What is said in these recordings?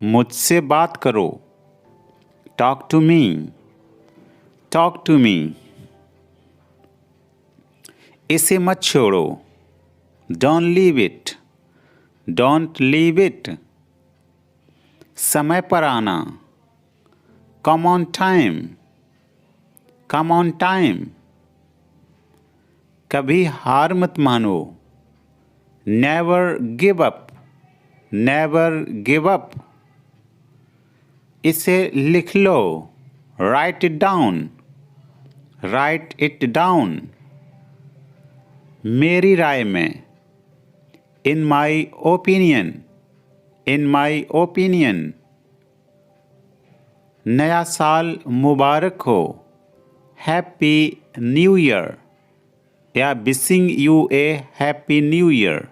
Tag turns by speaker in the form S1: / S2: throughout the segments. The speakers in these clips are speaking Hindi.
S1: मुझसे बात करो। Talk to me. Talk to me. इसे मत छोड़ो। Don't leave it. Don't leave it. समय पर आना। Come on time. Come on time. कभी हार मत मानो। Never give up. Never give up. इसे लिख लो। Write it down. Write it down. मेरी राय में। In my opinion. In my opinion. नया साल मुबारक हो। हैप्पी न्यू ईयर या wishing you a happy new year.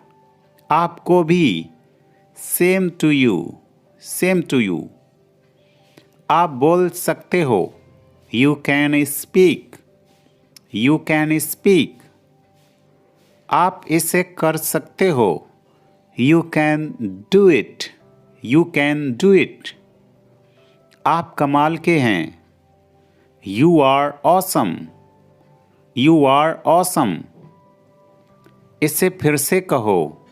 S1: आपको भी। Same to you. Same to you. आप बोल सकते हो। You can speak. You can speak. आप इसे कर सकते हो। You can do it. You can do it. आप कमाल के हैं। You are awesome. You are awesome. इसे फिर से कहो।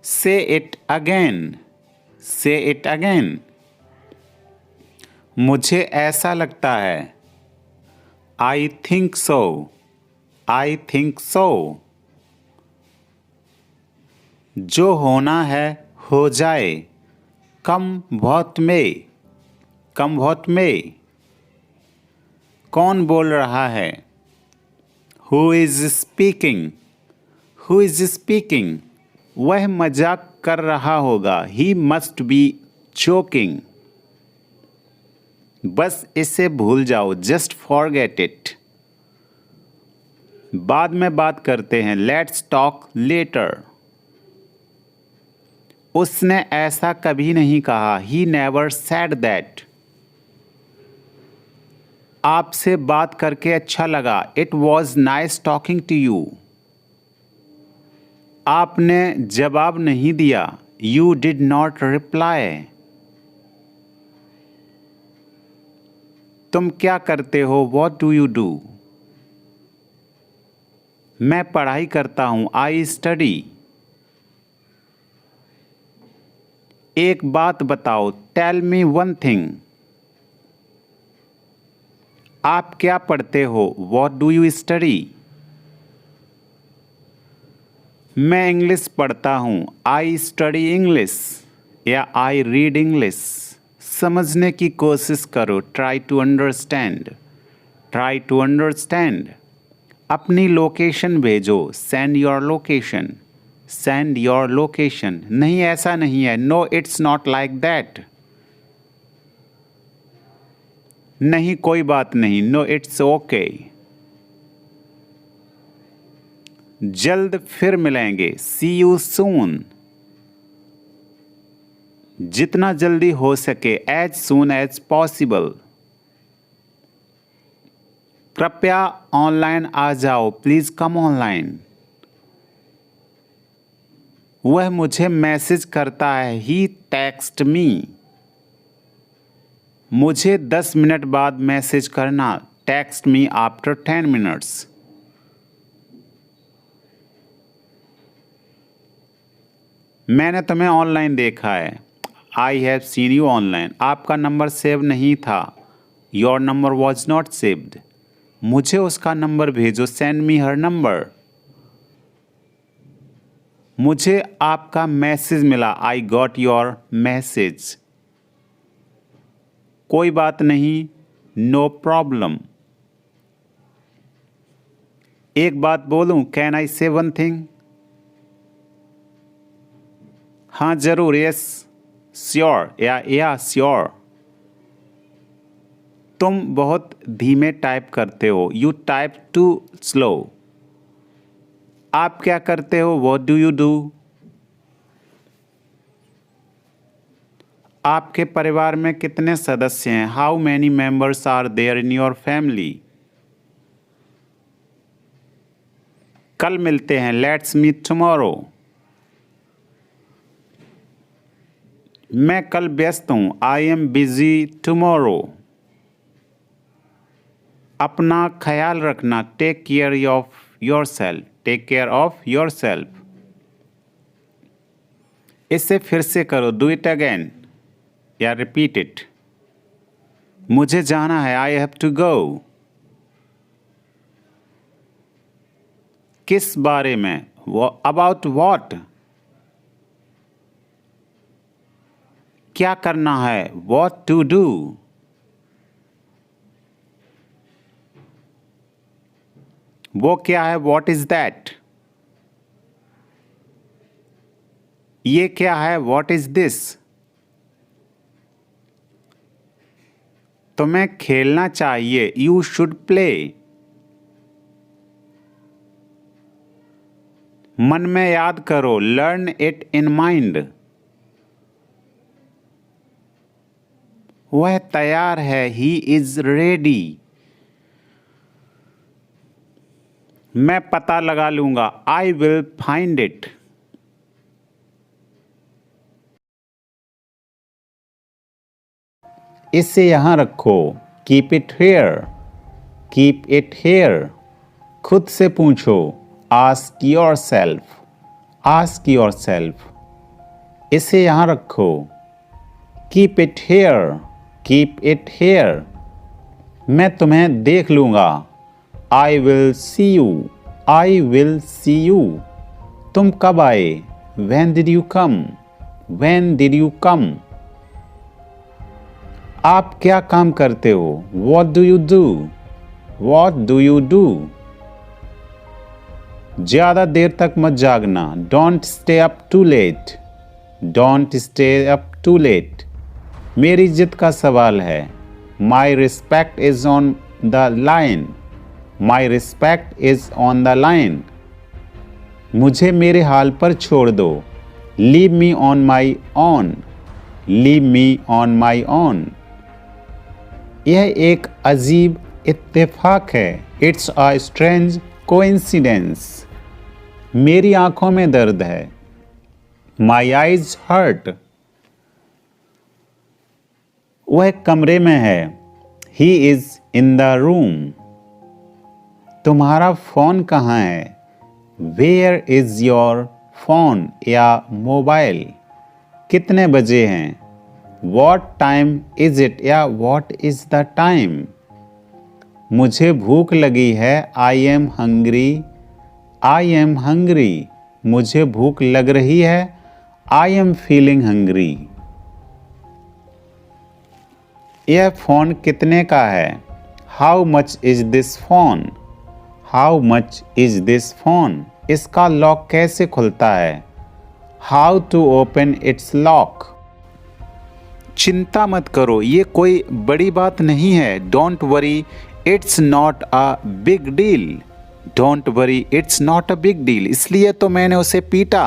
S1: Say it again. Say it again. मुझे ऐसा लगता है। I think so. I think so. जो होना है हो जाए। कम बहुत में। कम बहुत में। कौन बोल रहा है। Who is speaking. Who is speaking. वह मजाक कर रहा होगा। He must be joking. बस इसे भूल जाओ। Just forget it. बाद में बात करते हैं। Let's talk later. उसने ऐसा कभी नहीं कहा। He never said that. आपसे बात करके अच्छा लगा। It was nice talking to you. आपने जवाब नहीं दिया। You did not reply. तुम क्या करते हो। What do you do. मैं पढ़ाई करता हूं। I study. एक बात बताओ। Tell me one thing. आप क्या पढ़ते हो। What do you study. मैं इंग्लिश पढ़ता हूँ। आई स्टडी इंग्लिश या आई रीड इंग्लिश। समझने की कोशिश करो। Try to understand. Try to understand. अपनी लोकेशन भेजो। Send your location. Send your location. नहीं ऐसा नहीं है। No it's not like that. नहीं कोई बात नहीं। No it's okay. जल्द फिर मिलेंगे। See you soon. जितना जल्दी हो सके। As soon as possible. कृपया ऑनलाइन आ जाओ। Please come online. वह मुझे मैसेज करता है। He text me. मुझे 10 मिनट बाद मैसेज करना। Text me after 10 minutes. मैंने तुम्हें ऑनलाइन देखा है। I have seen you online. आपका नंबर सेव नहीं था। Your number was not saved. मुझे उसका नंबर भेजो। Send me her number. मुझे आपका मैसेज मिला। I got your message. कोई बात नहीं। No problem. एक बात बोलूं। कैन आई से वन थिंग। हाँ जरूर। यस श्योर या श्योर। तुम बहुत धीमे टाइप करते हो। You type too slow. आप क्या करते हो। What do you do. आपके परिवार में कितने सदस्य हैं। How many members are there in your family. कल मिलते हैं। Let's meet tomorrow. मैं कल व्यस्त हूँ। I am busy tomorrow. अपना ख्याल रखना। Take care of yourself. Take care of yourself. इसे फिर से करो। डू इट अगेन या रिपीट इट। मुझे जाना है। I have to go. किस बारे में? About what? क्या करना है? What to do. वो क्या है? What is that? ये क्या है? What is this? तुम्हें खेलना चाहिए। You should play. मन में याद करो। Learn it in mind. वह तैयार है। He is ready. मैं पता लगा लूंगा। I will find it. इसे यहां रखो। Keep it here. Keep it here. खुद से पूछो। Ask your self. Ask your self. इसे यहां रखो। Keep it here. Keep it here. मैं तुम्हें देख लूंगा। I will see you. I will see you. तुम कब आए? When did you come? When did you come? आप क्या काम करते हो? What do you do? What do you do? ज़्यादा देर तक मत जागना। Don't stay up too late. Don't stay up too late. मेरी इज्जत का सवाल है। My respect is on the line. My respect is on the line. मुझे मेरे हाल पर छोड़ दो। Leave me on my own. Leave me on my own. यह एक अजीब इत्तेफाक है। It's a strange coincidence. मेरी आंखों में दर्द है। My eyes hurt. वह कमरे में है। He is in the room. तुम्हारा फोन कहाँ है? Where is your phone या मोबाइल? कितने बजे हैं? What time is it या what is the time? मुझे भूख लगी है। I am hungry. I am hungry. मुझे भूख लग रही है। I am feeling hungry. यह फोन कितने का है? How much is this phone? How much is this phone? इसका लॉक कैसे खुलता है? How to open its lock? चिंता मत करो, ये कोई बड़ी बात नहीं है। Don't worry, it's not a big deal. Don't worry, it's not a big deal. इसलिए तो मैंने उसे पीटा।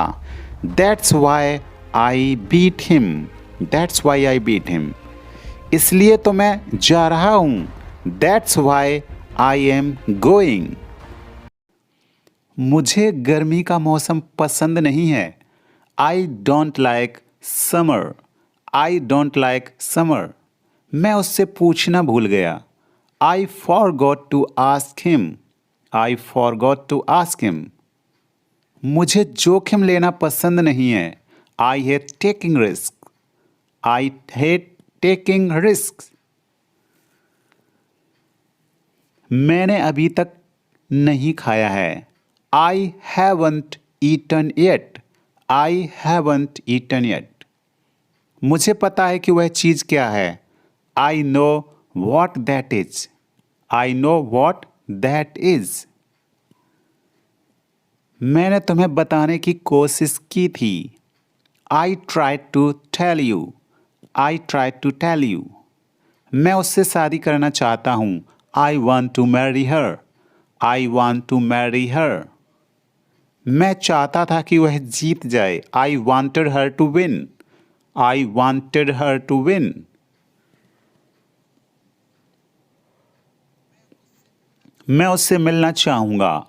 S1: That's why I beat him. That's why I beat him. इसलिए तो मैं जा रहा हूँ। That's why I am going. मुझे गर्मी का मौसम पसंद नहीं है। I don't like summer. I don't like summer. मैं उससे पूछना भूल गया। I forgot to ask him. I forgot to ask him. मुझे जोखिम लेना पसंद नहीं है। I hate taking risks. I hate taking risks. मैंने अभी तक नहीं खाया है। I haven't eaten yet. I haven't eaten yet. मुझे पता है कि वह चीज़ क्या है। I know what that is. I know what that is. मैंने तुम्हें बताने की कोशिश की थी। I tried to tell you. I tried to tell you. मैं उससे शादी करना चाहता हूँ। I want to marry her. I want to marry her. मैं चाहता था कि वह जीत जाए। I wanted her to win. I wanted her to win. मैं उससे मिलना चाहूँगा।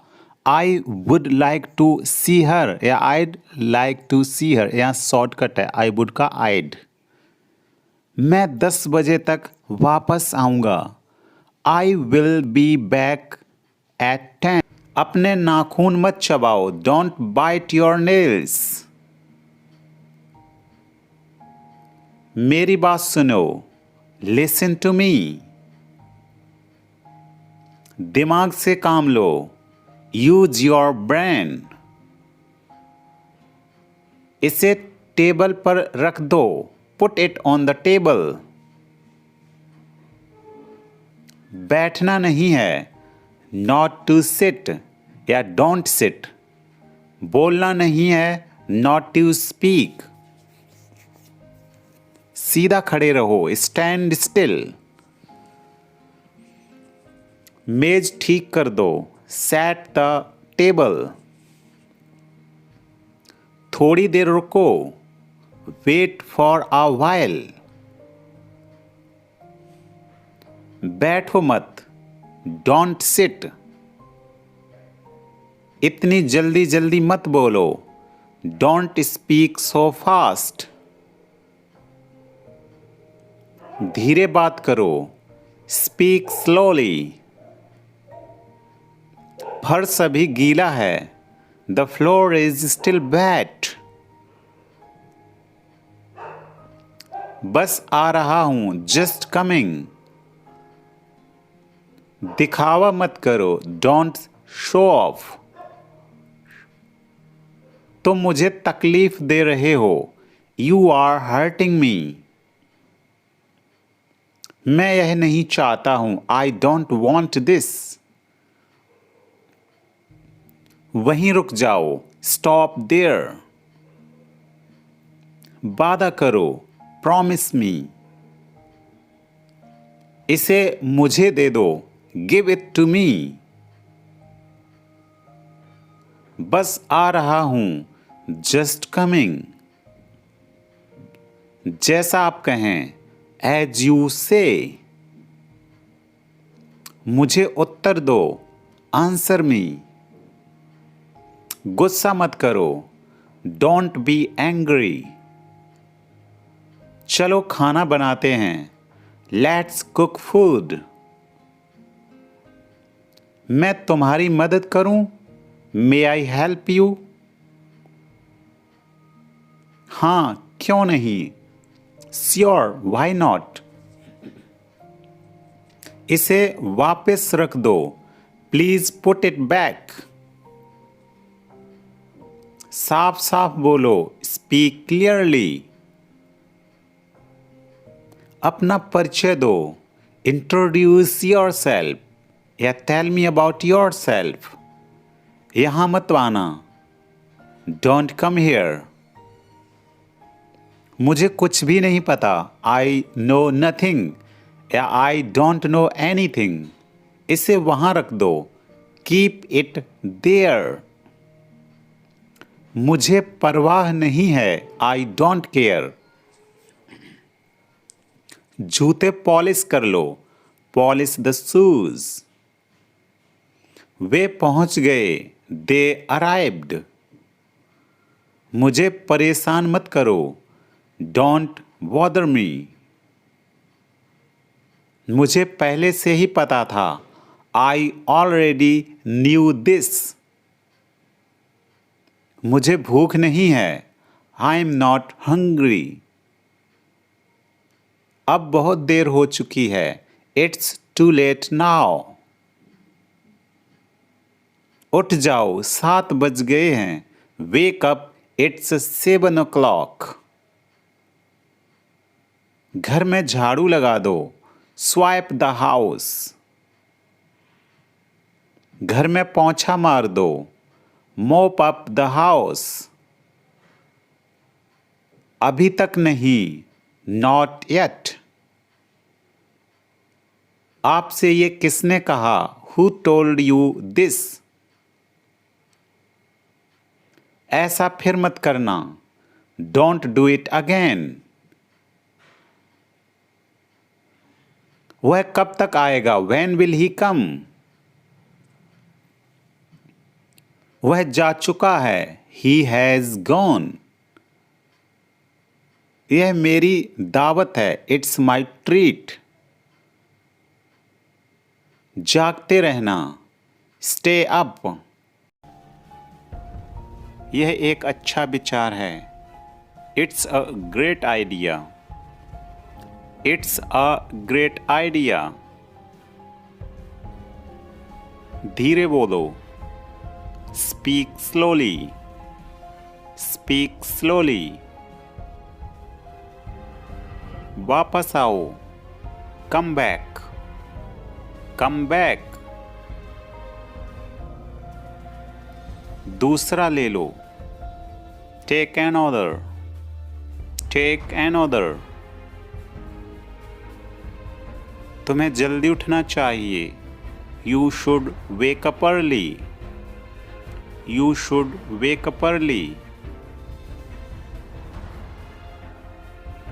S1: I would like to see her या I'd like to see her। यहाँ शॉर्टकट है I would का I'd। मैं 10 बजे तक वापस आऊँगा। I will be back at 10। अपने नाखून मत चबाओ। Don't bite your nails. मेरी बात सुनो। Listen to me. दिमाग से काम लो। Use your brain. इसे टेबल पर रख दो। Put it on the table. बैठना नहीं है। नॉट टू सिट या डोंट सिट। बोलना नहीं है। Not to speak. सीधा खड़े रहो। Stand still. मेज ठीक कर दो। Set the table. थोड़ी देर रुको। Wait for a while. बैठो मत। Don't sit. इतनी जल्दी जल्दी मत बोलो। Don't speak so fast. धीरे बात करो। Speak slowly. फर्श अभी गीला है। The floor is still wet. बस आ रहा हूं। Just coming. दिखावा मत करो। Don't show off. तुम मुझे तकलीफ दे रहे हो। You are hurting me. मैं यह नहीं चाहता हूं। I don't want this. वहीं रुक जाओ। Stop there. वादा करो। Promise me. इसे मुझे दे दो। Give it to me. बस आ रहा हूं। Just coming. जैसा आप कहें। As you say. मुझे उत्तर दो। Answer me. गुस्सा मत करो। Don't be angry. चलो खाना बनाते हैं। Let's cook food. मैं तुम्हारी मदद करूं? May I help you? हाँ, क्यों नहीं? Sure, why not? इसे वापस रख दो। Please put it back. साफ साफ बोलो। Speak clearly. अपना परिचय दो। इंट्रोड्यूस योर सेल्फ या tell me about yourself. यहां मत आना। Don't come here. मुझे कुछ भी नहीं पता। आई नो नथिंग या आई डोंट नो एनीथिंग। इसे वहां रख दो। Keep it there. मुझे परवाह नहीं है। I don't care. जूते पॉलिश कर लो। Polish the shoes. वे पहुंच गए। They arrived. मुझे परेशान मत करो। Don't bother me. मुझे पहले से ही पता था। I already knew this. मुझे भूख नहीं है। I am not hungry. अब बहुत देर हो चुकी है। It's too late now. उठ जाओ। 7 बज गए हैं। Wake up. It's 7 o'clock। घर में झाड़ू लगा दो। Swipe the house. घर में पोंछा मार दो। मोप अप द हाउस। अभी तक नहीं। Not yet. आपसे ये किसने कहा? Who told you this? ऐसा फिर मत करना। Don't do it again. वह कब तक आएगा? व्हेन विल ही कम? वह जा चुका है। He has gone. यह मेरी दावत है, इट्स माई ट्रीट। जागते रहना, स्टे अप। यह एक अच्छा विचार है, it's a great idea. It's a great idea. धीरे बोलो, स्पीक स्लोली। Speak slowly. वापस आओ, कम बैक। कम बैक। दूसरा ले लो, take an order. Take an order. तुम्हें जल्दी उठना चाहिए, you should wake up early. You should wake up early.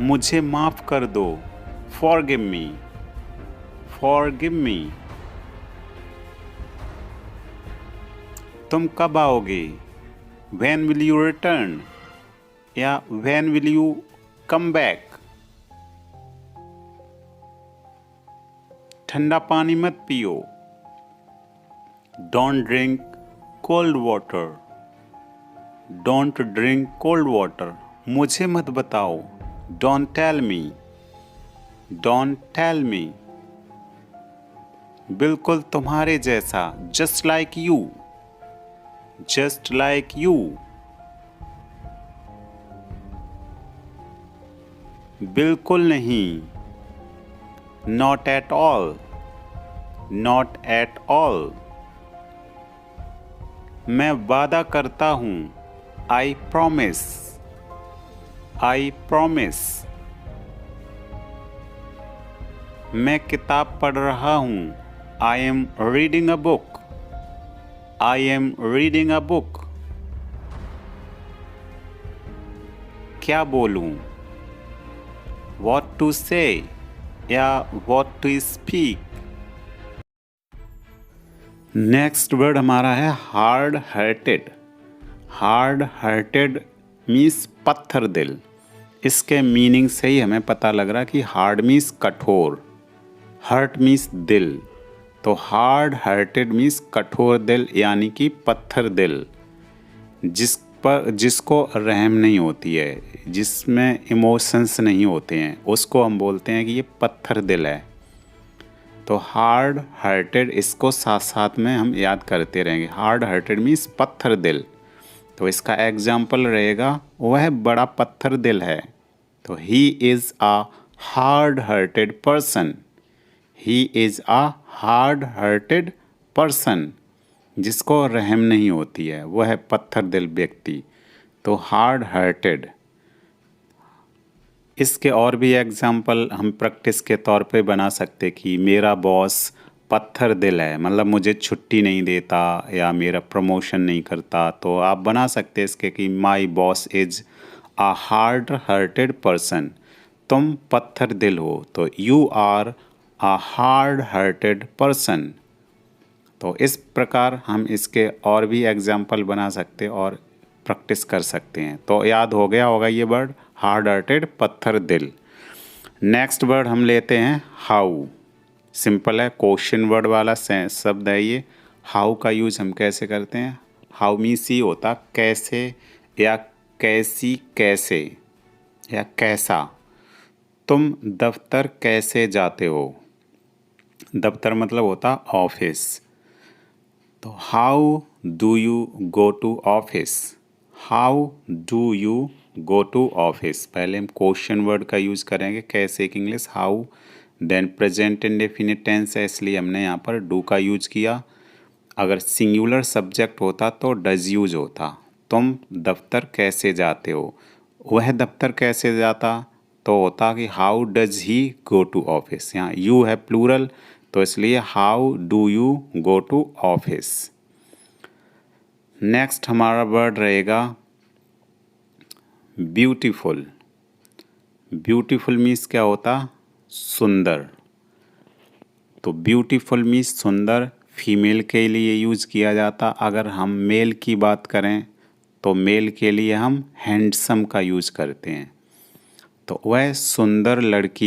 S1: मुझे माफ कर दो, फॉरगिव मी। Forgive me. तुम कब आओगे, व्हेन विल यू रिटर्न या when will you come back. ठंडा पानी मत पियो, don't drink cold water. Don't drink cold water. मुझे मत बताओ, don't tell me. Don't tell me. बिल्कुल तुम्हारे जैसा, just like you. Just like you. बिल्कुल नहीं, not at all. Not at all. मैं वादा करता हूं, आई प्रॉमिस। I promise. मैं किताब पढ़ रहा हूं, I am reading a book. I am reading a book. क्या बोलूं, वॉट टू से या what to speak. Next word हमारा है hard hearted. Hard hearted means पत्थर दिल। इसके मीनिंग से ही हमें पता लग रहा कि हार्ड मीन्स कठोर, हर्ट मीन्स दिल। तो हार्ड हार्टेड मीन्स कठोर दिल यानी कि पत्थर दिल, जिसको रहम नहीं होती है, जिसमें इमोशंस नहीं होते हैं, उसको हम बोलते हैं कि ये पत्थर दिल है। तो हार्ड हार्टेड, इसको साथ साथ में हम याद करते रहेंगे। हार्ड हार्टेड मीन्स पत्थर दिल। तो इसका एग्जाम्पल रहेगा, वह बड़ा पत्थर दिल है। तो he is a hard hearted person. He is a hard hearted person, जिसको रहम नहीं होती है, वह है पत्थर दिल व्यक्ति। तो हार्ड हार्टेड। इसके और भी एग्जाम्पल हम प्रैक्टिस के तौर पे बना सकते कि मेरा बॉस पत्थर दिल है, मतलब मुझे छुट्टी नहीं देता या मेरा प्रमोशन नहीं करता। तो आप बना सकते इसके कि my boss is a hard hearted person. तुम पत्थर दिल हो, तो you are a hard hearted person. तो इस प्रकार हम इसके और भी एग्जाम्पल बना सकते और प्रैक्टिस कर सकते हैं। तो याद हो गया होगा ये वर्ड, हार्ड हार्टेड, पत्थर दिल। नेक्स्ट वर्ड हम लेते हैं हाउ। सिंपल है, क्वेश्चन वर्ड वाला शब्द है ये। हाउ का यूज हम कैसे करते हैं, हाउ मीन्स ये होता कैसे या कैसी, कैसे या कैसा। तुम दफ्तर कैसे जाते हो। दफ्तर मतलब होता ऑफिस। तो how do you go to office. How do you go to office. पहले हम क्वेश्चन वर्ड का यूज़ करेंगे, कैसे की English how. Then present indefinite tense है, इसलिए हमने यहाँ पर डू का यूज किया। अगर सिंगुलर सब्जेक्ट होता तो डज यूज होता। तुम दफ्तर कैसे जाते हो, वह दफ्तर कैसे जाता, तो होता कि how does he go to office. यहाँ यू है प्लूरल, तो इसलिए how do you go to office. Next हमारा वर्ड रहेगा ब्यूटीफुल। ब्यूटीफुल मीन्स क्या होता, सुंदर। तो ब्यूटीफुल मीन्स सुंदर, फीमेल के लिए यूज़ किया जाता। अगर हम मेल की बात करें तो मेल के लिए हम हैंडसम का यूज़ करते हैं। तो वह सुंदर लड़की